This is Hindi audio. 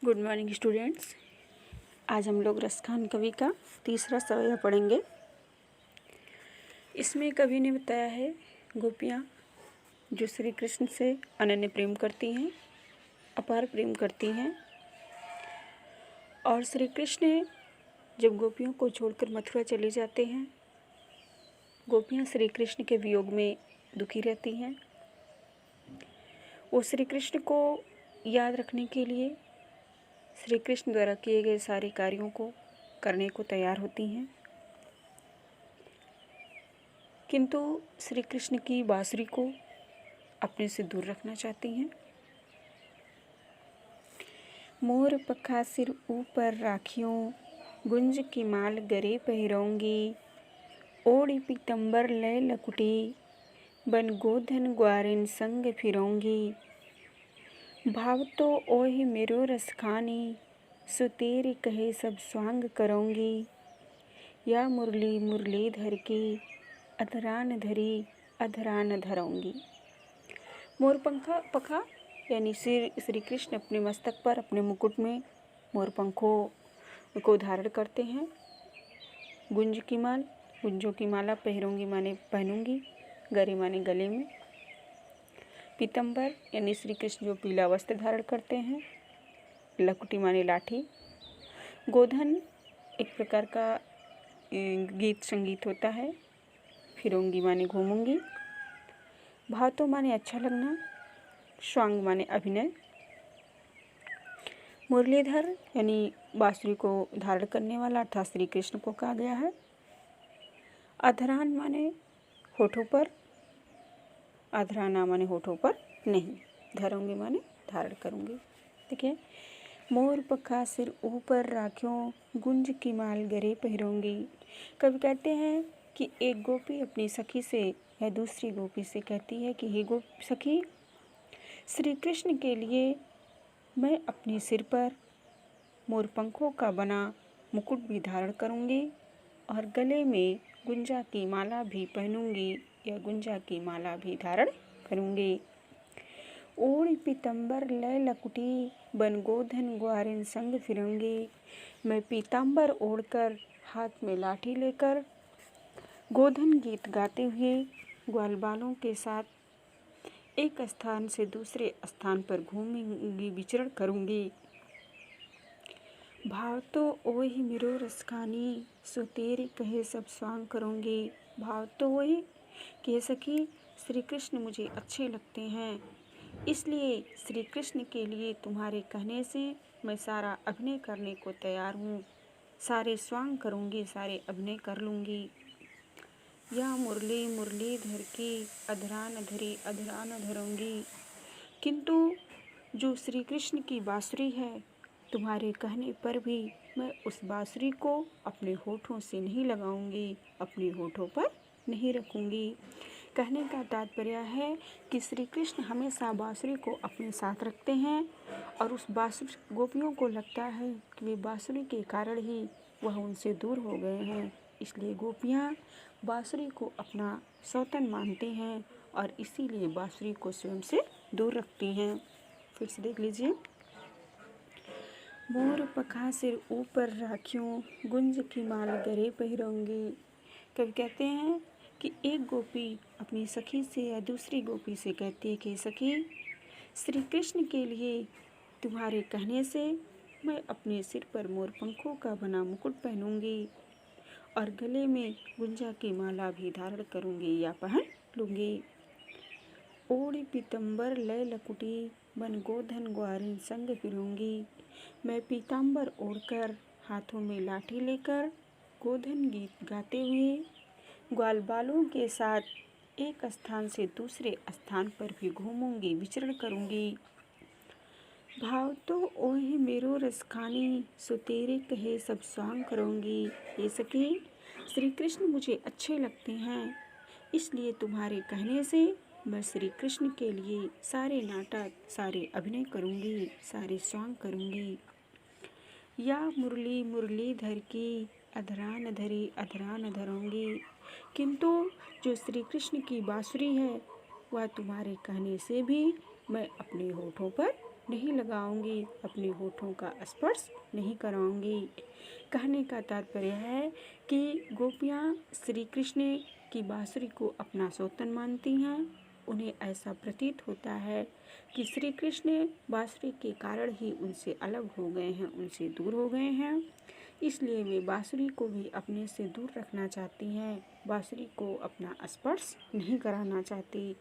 Good morning students. आज हम लोग रसखान कवि का तीसरा सवैया पढ़ेंगे। इसमें कवि ने बताया है गोपियाँ जो श्री कृष्ण से अनन्य प्रेम करती हैं, अपार प्रेम करती हैं, और श्री कृष्ण जब गोपियों को छोड़कर मथुरा चले जाते हैं, गोपियाँ श्री कृष्ण के वियोग में दुखी रहती हैं। वो श्री कृष्ण को याद रखने के लिए श्री कृष्ण द्वारा किए गए सारे कार्यों को करने को तैयार होती हैं, किंतु श्री कृष्ण की बांसुरी को अपने से दूर रखना चाहती हैं। मोर पखा सिर ऊपर राखियों, गुंज की माल गरे पहिरोंगी, ओढ़ी पीतंबर लय लकुटी, बन गोधन ग्वारिन संग फिरोंगी। भाव तो ओहि मेरो रस खानी, सो तेरे कहे सब स्वांग करोंगी। या मुरली मुरलीधर की, अधरान धरी अधरान धरोंगी। मोर पखा यानी श्री कृष्ण अपने मस्तक पर, अपने मुकुट में मोर पंखों को धारण करते हैं। गुंज की माल, गुंजों की माला पहिरोंगी माने पहनूंगी, गरे माने गले में। पीतंबर यानी श्री कृष्ण जो पीला वस्त्र धारण करते हैं। लकुटी माने लाठी। गोधन एक प्रकार का गीत संगीत होता है। फिरोंगी माने घूमूंगी। भातो माने अच्छा लगना। स्वांग माने अभिनय। मुरलीधर यानी बांसुरी को धारण करने वाला अर्थात श्री कृष्ण को कहा गया है। अधरान माने होठों पर। अधराना माने होठों पर नहीं। धरूंगी माने धारण करूंगी। देखिए, मोर पखा सिर ऊपर राखियों, गुंज की माल गरे पहिरोंगी। कवि कहते हैं कि एक गोपी अपनी सखी से या दूसरी गोपी से कहती है कि हे सखी, श्री कृष्ण के लिए मैं अपने सिर पर मोर पंखों का बना मुकुट भी धारण करूंगी और गले में गुंजा की माला भी पहनूंगी या गुंजा की माला भी धारण करूंगी। ओढ़ पीतंबर लय लकुटी, बन गोधन ग्वारिन संग फिरूंगी। मैं पीतांबर ओढ़कर, हाथ में लाठी लेकर, गोधन गीत गाते हुए ग्वाल बालों के साथ एक स्थान से दूसरे स्थान पर घूमूंगी, विचरण करूंगी। भाव तो ओहि मेरो रस खानी, सो तेरे कहे सब स्वांग करूंगी। भाव तो वही कि सखी, श्री कृष्ण मुझे अच्छे लगते हैं, इसलिए श्री कृष्ण के लिए तुम्हारे कहने से मैं सारा अभिनय करने को तैयार हूँ। सारे स्वांग करूँगी, सारे अभिनय कर लूँगी। या मुरली मुरलीधर की, अधरान धरी अधरान धरूँगी। किंतु जो श्री कृष्ण की बांसुरी है, तुम्हारे कहने पर भी मैं उस बांसुरी को अपने होठों से नहीं लगाऊंगी, अपने होठों पर नहीं रखूंगी। कहने का तात्पर्य है कि श्री कृष्ण हमेशा बांसुरी को अपने साथ रखते हैं और उस बांसुरी गोपियों को लगता है कि वे बांसुरी के कारण ही वह उनसे दूर हो गए हैं, इसलिए गोपियाँ बांसुरी को अपना सौतन मानती हैं और इसीलिए बांसुरी को स्वयं से दूर रखती हैं। फिर से देख लीजिए। मोर पखा सिर ऊपर राखियों, गुंज की माल गरे पहिरोंगी। कवि कहते हैं कि एक गोपी अपनी सखी से या दूसरी गोपी से कहती है कि सखी, श्री कृष्ण के लिए तुम्हारे कहने से मैं अपने सिर पर मोर पंखों का बना मुकुट पहनूंगी और गले में गुंजा की माला भी धारण करूंगी या पहन लूंगी। ओढ़ पीतंबर लय लकुटी, बन गोधन ग्वारिन संग फिरूंगी। मैं पीतांबर ओढ़कर, हाथों में लाठी लेकर, गोधन गीत गाते हुए ग्वाल बालों के साथ एक स्थान से दूसरे स्थान पर भी घूमूंगी, विचरण करूंगी। भाव तो ओहि मेरो रस खानी, सो तेरे कहे सब स्वांग करूंगी। ये सखी, श्री कृष्ण मुझे अच्छे लगते हैं, इसलिए तुम्हारे कहने से मैं श्री कृष्ण के लिए सारे नाटक, सारे अभिनय करूंगी, सारे स्वांग करूंगी। या मुरली मुरलीधर की, अधरान धरी अधरान धरूंगी। किंतु जो श्री कृष्ण की बांसुरी है, वह तुम्हारे कहने से भी मैं अपने होठों पर नहीं लगाऊंगी, अपने होठों का स्पर्श नहीं कराऊंगी। कहने का तात्पर्य है कि गोपियाँ श्री कृष्ण की बांसुरी को अपना सौतन मानती हैं। उन्हें ऐसा प्रतीत होता है कि श्री कृष्ण बांसुरी के कारण ही उनसे अलग हो गए हैं, उनसे दूर हो गए हैं। इसलिए वे बांसुरी को भी अपने से दूर रखना चाहती हैं, बांसुरी को अपना स्पर्श नहीं कराना चाहती।